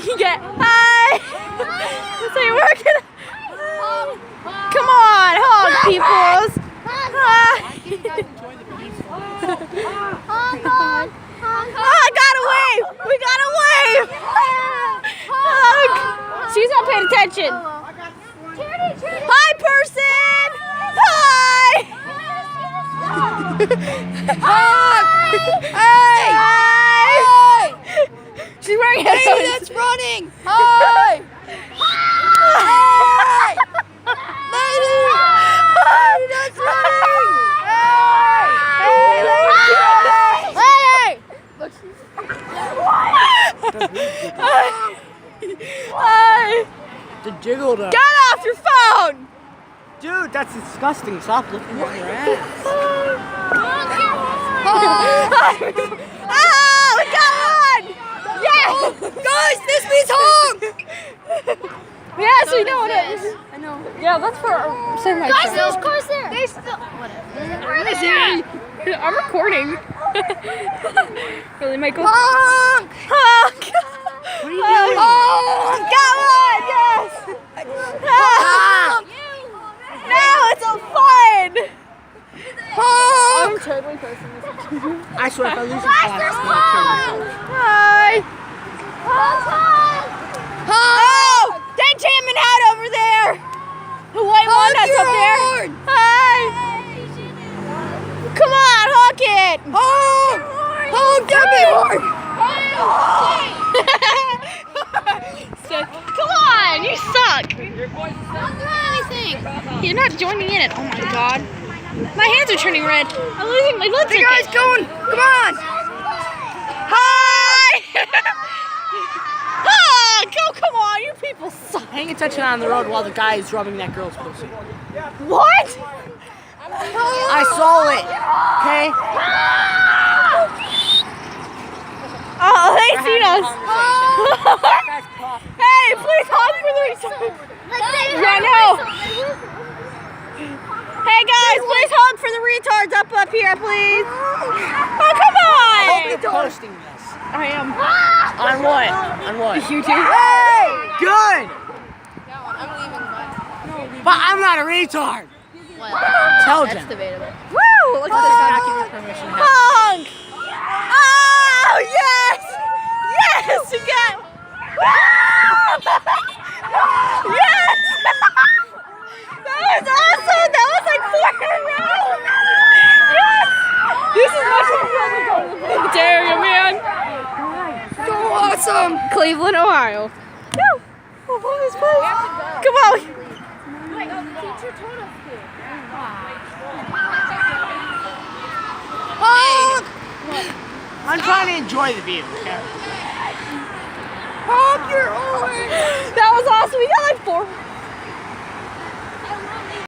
can get. Hi. So you're working. Come on, honk, peoples. Hi. Oh, I got a wave. We got a wave. Honk. She's not paying attention. Hi, person. Hi. Honk. Hey. Hi. She's wearing headphones. Lady that's running! Hi! Hi! Lady! Lady that's running! Hey! Hi! The jiggle though. Get off your phone! Dude, that's disgusting. Stop looking at your ass. Oh, we got one! Yes! Guys, this means honk! Yes, we know what it is. I know. Yeah, that's for semi. Guys, those cars there. They still. Whatever. I'm recording. Really, Michael? Honk! Honk! What are you doing? Oh, got one! Yes! Honk! Now it's so fun! Honk! I'm totally posting this. I swear if I lose this class, I'm gonna kill myself. Hi! Oh! They're jamming out over there! The white one that's up there! Hi! Come on, honk it! Honk! Honk, get me horn! Come on, you suck! Don't do anything. You're not joining in it. Oh my god. My hands are turning red. I'm losing my blood Hey guys, going! Come on! Hi! Oh, come on, you people suck. Paying attention on the road while the guy is rubbing that girl's pussy. What? I saw it, okay? Oh, they seen us. Hey, please honk for the retard. Yeah, I know. Hey guys, please honk for the retards up here, please. Oh, come on. You're posting this. I am. On what? On what? YouTube. Hey! Good! But I'm not a retard! Well, Tell that's Jen. debatable. Woo! Look at this. Honk! Oh, yes! Yes! You got. Yes! That was awesome! That was like 4 in a row! Yes! This is much more fun than going to the area, man! So awesome! Cleveland, Ohio. Woo! Oh, this place. Come on! Honk! I'm trying to enjoy the view, okay? Honk your horn! That was awesome. We got like 4.